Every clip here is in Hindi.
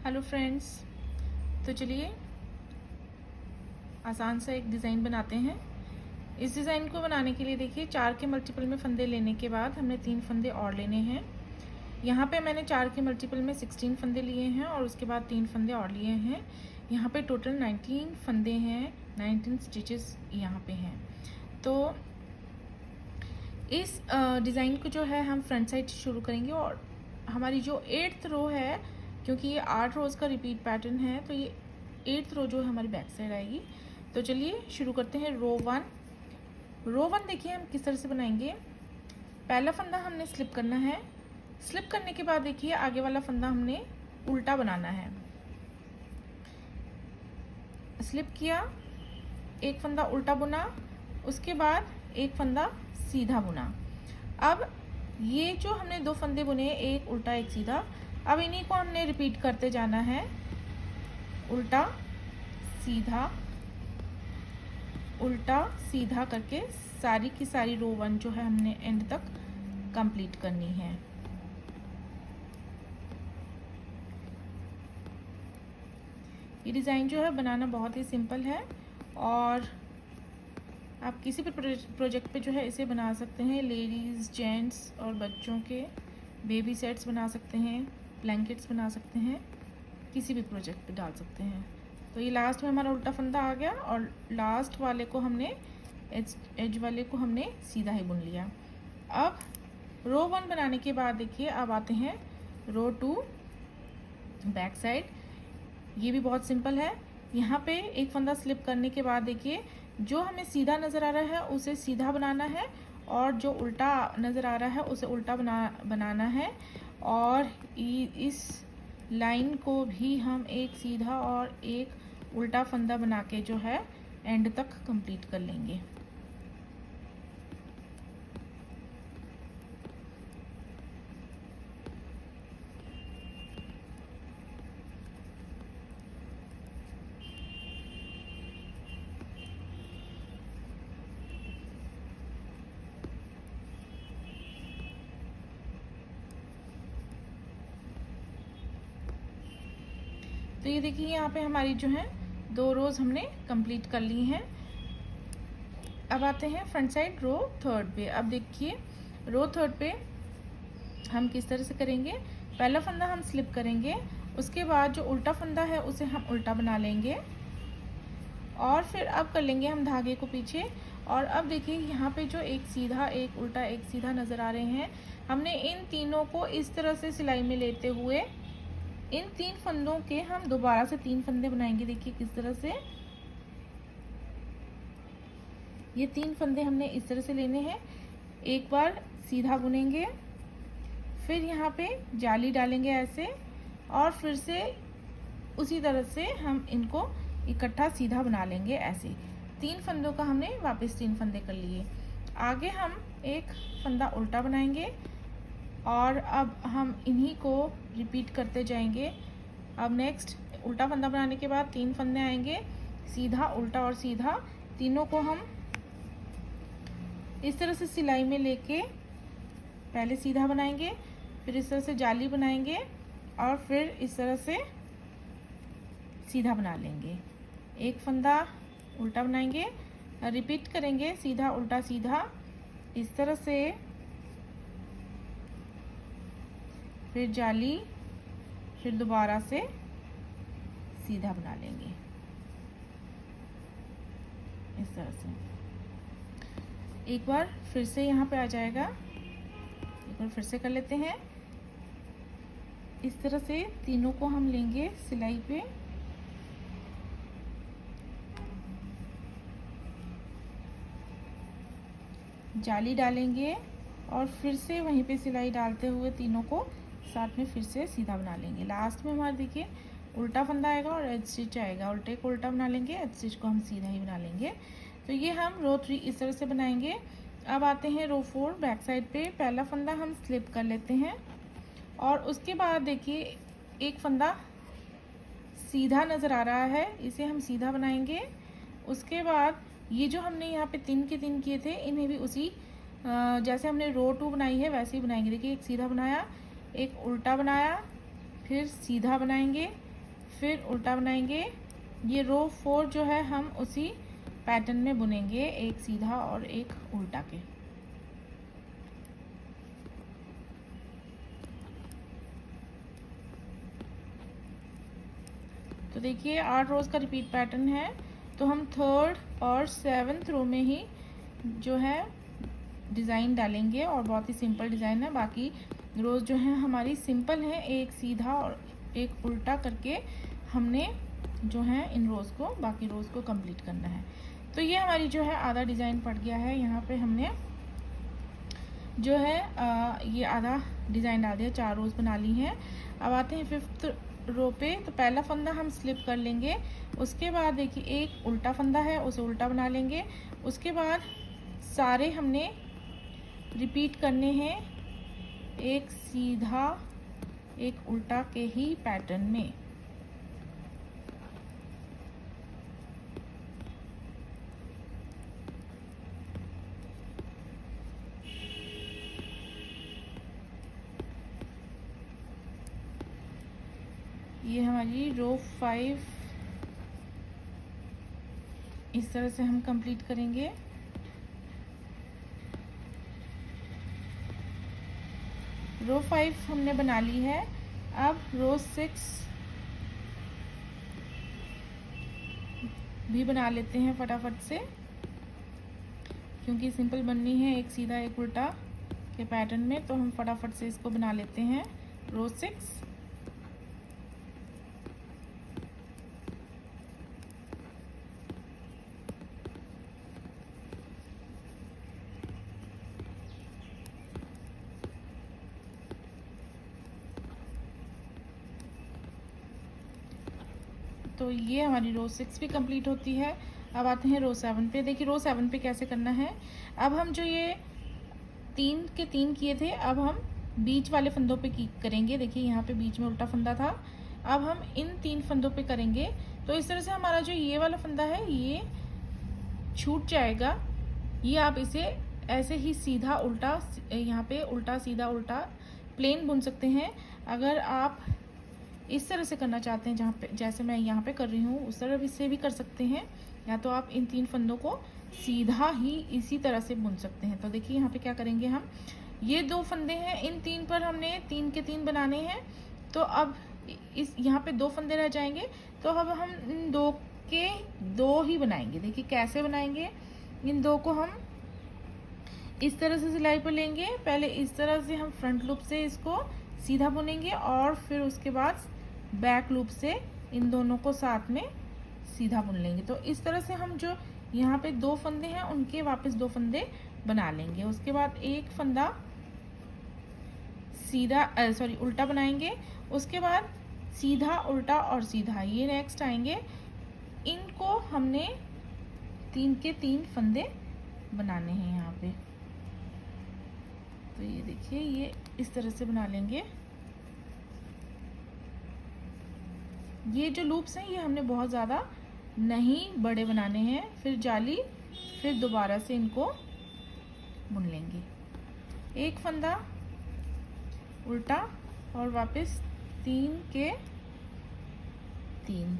हेलो फ्रेंड्स, तो चलिए आसान सा एक डिज़ाइन बनाते हैं। इस डिज़ाइन को बनाने के लिए देखिए 4 के मल्टीपल में फंदे लेने के बाद हमने 3 फंदे और लेने हैं। यहाँ पे मैंने 4 के मल्टीपल में 16 फंदे लिए हैं और उसके बाद 3 फंदे और लिए हैं। यहाँ पे टोटल 19 फंदे हैं, 19 स्टिचेस यहाँ पे हैं। तो इस डिज़ाइन को जो है हम फ्रंट साइड से शुरू करेंगे और हमारी जो 8th रो है, क्योंकि ये 8 रोज़ का रिपीट पैटर्न है, तो ये 8th रो जो है हमारी बैक साइड आएगी। तो चलिए शुरू करते हैं। रो 1 देखिए हम किस तरह से बनाएंगे। पहला फंदा हमने स्लिप करना है। स्लिप करने के बाद देखिए आगे वाला फंदा हमने उल्टा बनाना है। स्लिप किया, एक फंदा उल्टा बुना, उसके बाद एक फंदा सीधा बुना। अब ये जो हमने 2 फंदे बुने, एक उल्टा एक सीधा, अब इन्हीं को हमने रिपीट करते जाना है। उल्टा सीधा उल्टा सीधा करके सारी की सारी रो 1 जो है हमने एंड तक कंप्लीट करनी है। ये डिज़ाइन जो है बनाना बहुत ही सिंपल है और आप किसी भी प्रोजेक्ट पे जो है इसे बना सकते हैं। लेडीज़, जेंट्स और बच्चों के बेबी सेट्स बना सकते हैं, ब्लैंकेट्स बना सकते हैं, किसी भी प्रोजेक्ट पे डाल सकते हैं। तो ये लास्ट में हमारा उल्टा फंदा आ गया और लास्ट वाले को हमने एज वाले को हमने सीधा ही बुन लिया। अब रो 1 बनाने के बाद देखिए अब आते हैं रो 2 बैक साइड। ये भी बहुत सिंपल है। यहाँ पे एक फंदा स्लिप करने के बाद देखिए जो हमें सीधा नज़र आ रहा है उसे सीधा बनाना है और जो उल्टा नज़र आ रहा है उसे उल्टा बनाना है। और इस लाइन को भी हम एक सीधा और एक उल्टा फंदा बना के जो है एंड तक कंप्लीट कर लेंगे। तो ये देखिए यहाँ पे हमारी जो है 2 रोज़ हमने कंप्लीट कर ली हैं। अब आते हैं फ्रंट साइड रो 3 पे। अब देखिए रो 3 पे हम किस तरह से करेंगे। पहला फंदा हम स्लिप करेंगे, उसके बाद जो उल्टा फंदा है उसे हम उल्टा बना लेंगे और फिर अब कर लेंगे हम धागे को पीछे। और अब देखिए यहाँ पे जो एक सीधा, एक उल्टा, एक सीधा नज़र आ रहे हैं, हमने इन तीनों को इस तरह से सिलाई में लेते हुए इन 3 फंदों के हम दोबारा से 3 फंदे बनाएंगे। देखिए किस तरह से ये 3 फंदे हमने इस तरह से लेने हैं। एक बार सीधा बुनेंगे, फिर यहाँ पे जाली डालेंगे ऐसे और फिर से उसी तरह से हम इनको इकट्ठा सीधा बना लेंगे। ऐसे 3 फंदों का हमने वापस 3 फंदे कर लिए। आगे हम एक फंदा उल्टा बनाएंगे और अब हम इन्हीं को रिपीट करते जाएंगे। अब नेक्स्ट उल्टा फंदा बनाने के बाद 3 फंदे आएंगे, सीधा, उल्टा और सीधा, तीनों को हम इस तरह से सिलाई में लेके पहले सीधा बनाएंगे, फिर इस तरह से जाली बनाएंगे और फिर इस तरह से सीधा बना लेंगे। एक फंदा उल्टा बनाएंगे, रिपीट करेंगे सीधा, उल्टा, सीधा, इस तरह से, फिर जाली, फिर दोबारा से सीधा बना लेंगे इस तरह से। एक बार फिर से यहाँ पे आ जाएगा, एक बार फिर से कर लेते हैं। इस तरह से तीनों को हम लेंगे सिलाई पे, जाली डालेंगे और फिर से वहीं पे सिलाई डालते हुए तीनों को साथ में फिर से सीधा बना लेंगे। लास्ट में हमारे देखिए उल्टा फंदा आएगा और एज स्टिच आएगा। उल्टे को उल्टा बना लेंगे, एज स्टिच को हम सीधा ही बना लेंगे। तो ये हम रो 3 इस तरह से बनाएंगे। अब आते हैं रो 4 बैक साइड पे। पहला फंदा हम स्लिप कर लेते हैं और उसके बाद देखिए एक फंदा सीधा नज़र आ रहा है, इसे हम सीधा बनाएंगे। उसके बाद ये जो हमने यहाँ पे 3 के 3 किए थे, इन्हें भी उसी जैसे हमने रो 2 बनाई है वैसे ही बनाएंगे। देखिए एक सीधा बनाया, एक उल्टा बनाया, फिर सीधा बनाएंगे, फिर उल्टा बनाएंगे। ये रो 4 जो है हम उसी पैटर्न में बुनेंगे, एक सीधा और एक उल्टा के। तो देखिए 8 रोज का रिपीट पैटर्न है, तो हम 3rd और 7th रो में ही जो है डिज़ाइन डालेंगे और बहुत ही सिंपल डिज़ाइन है। बाकी रोज जो है हमारी सिंपल है, एक सीधा और एक उल्टा करके हमने जो है इन रोज को, बाकी रोज को कंप्लीट करना है। तो ये हमारी जो है आधा डिज़ाइन पड़ गया है। यहाँ पे हमने जो है ये आधा डिज़ाइन डाल दिया, 4 रोज बना ली हैं। अब आते हैं 5th रो पे। तो पहला फंदा हम स्लिप कर लेंगे, उसके बाद देखिए एक उल्टा फंदा है, उसे उल्टा बना लेंगे। उसके बाद सारे हमने रिपीट करने हैं, एक सीधा एक उल्टा के ही पैटर्न में। ये हमारी रो 5 इस तरह से हम कंप्लीट करेंगे। रो 5 हमने बना ली है। अब रो 6 भी बना लेते हैं फटाफट से, क्योंकि सिंपल बननी है एक सीधा एक उल्टा के पैटर्न में। तो हम फटाफट से इसको बना लेते हैं रो 6। तो ये हमारी रो 6 भी कंप्लीट होती है। अब आते हैं रो 7 पे। देखिए रो 7 पे कैसे करना है। अब हम जो ये 3 के 3 किए थे, अब हम बीच वाले फंदों पे करेंगे। देखिए यहाँ पे बीच में उल्टा फंदा था, अब हम इन 3 फंदों पे करेंगे। तो इस तरह से हमारा जो ये वाला फंदा है ये छूट जाएगा। ये आप इसे ऐसे ही सीधा उल्टा, यहाँ पे उल्टा सीधा उल्टा प्लेन बुन सकते हैं। अगर आप इस तरह से करना चाहते हैं, जहाँ पे जैसे मैं यहाँ पे कर रही हूँ, उस तरह से भी कर सकते हैं, या तो आप इन 3 फंदों को सीधा ही इसी तरह से बुन सकते हैं। तो देखिए यहाँ पे क्या करेंगे हम, ये 2 फंदे हैं, इन 3 पर हमने 3 के 3 बनाने हैं। तो अब इस यहाँ पे 2 फंदे रह जाएंगे, तो अब हम इन 2 के 2 ही बनाएंगे। देखिए कैसे बनाएंगे, इन 2 को हम इस तरह से सिलाई पर लेंगे। पहले इस तरह से हम फ्रंट लूप से इसको सीधा बुनेंगे और फिर उसके बाद बैक लूप से इन दोनों को साथ में सीधा बुन लेंगे। तो इस तरह से हम जो यहाँ पे 2 फंदे हैं उनके वापस 2 फंदे बना लेंगे। उसके बाद एक फंदा सीधा उल्टा बनाएंगे। उसके बाद सीधा उल्टा और सीधा, ये नेक्स्ट आएंगे। इनको हमने 3 के 3 फंदे बनाने हैं यहाँ पे। तो ये देखिए ये इस तरह से बना लेंगे। ये जो लूप्स हैं ये हमने बहुत ज़्यादा नहीं बड़े बनाने हैं, फिर जाली, फिर दोबारा से इनको बुन लेंगे। एक फंदा उल्टा और वापस 3 के 3।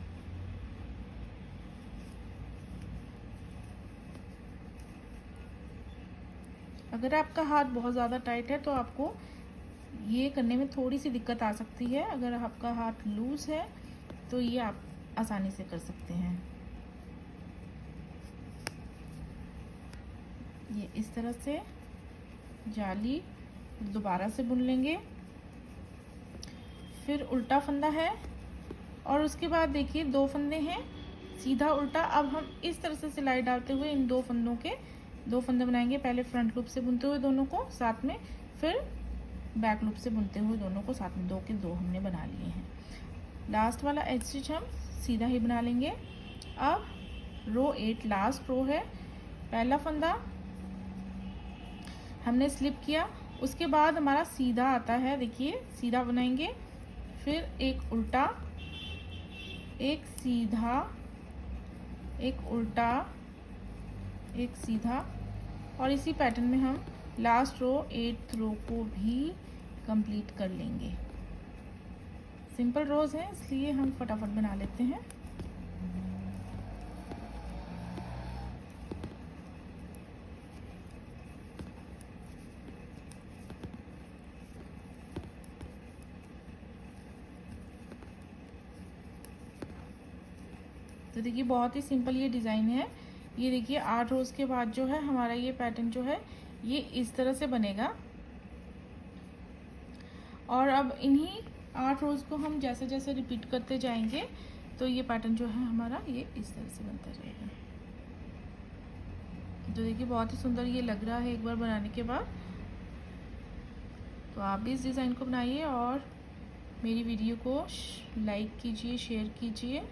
अगर आपका हाथ बहुत ज़्यादा टाइट है तो आपको ये करने में थोड़ी सी दिक्कत आ सकती है। अगर आपका हाथ लूज़ है तो ये आप आसानी से कर सकते हैं। ये इस तरह से जाली दोबारा से बुन लेंगे। फिर उल्टा फंदा है और उसके बाद देखिए 2 फंदे हैं सीधा उल्टा। अब हम इस तरह से सिलाई डालते हुए इन 2 फंदों के 2 फंदे बनाएंगे। पहले फ्रंट लूप से बुनते हुए दोनों को साथ में, फिर बैक लूप से बुनते हुए दोनों को साथ में, 2 के 2 हमने बना लिए हैं। लास्ट वाला एज स्टिच हम सीधा ही बना लेंगे। अब रो 8 लास्ट रो है। पहला फंदा हमने स्लिप किया, उसके बाद हमारा सीधा आता है। देखिए सीधा बनाएंगे, फिर एक उल्टा, एक सीधा, एक उल्टा, एक सीधा, और इसी पैटर्न में हम लास्ट रो 8th रो को भी कंप्लीट कर लेंगे। सिंपल रोज़ है इसलिए हम फटाफट बना लेते हैं। तो देखिए बहुत ही सिंपल ये डिज़ाइन है। ये देखिए 8 रोज़ के बाद जो है हमारा ये पैटर्न जो है ये इस तरह से बनेगा। और अब इन्हीं 8 रोज़ को हम जैसे जैसे रिपीट करते जाएंगे तो ये पैटर्न जो है हमारा ये इस तरह से बनता जाएगा। तो देखिए बहुत ही सुंदर ये लग रहा है एक बार बनाने के बाद। तो आप भी इस डिज़ाइन को बनाइए और मेरी वीडियो को लाइक कीजिए, शेयर कीजिए।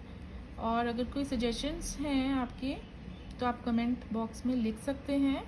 और अगर कोई सजेशंस हैं आपके तो आप कमेंट बॉक्स में लिख सकते हैं।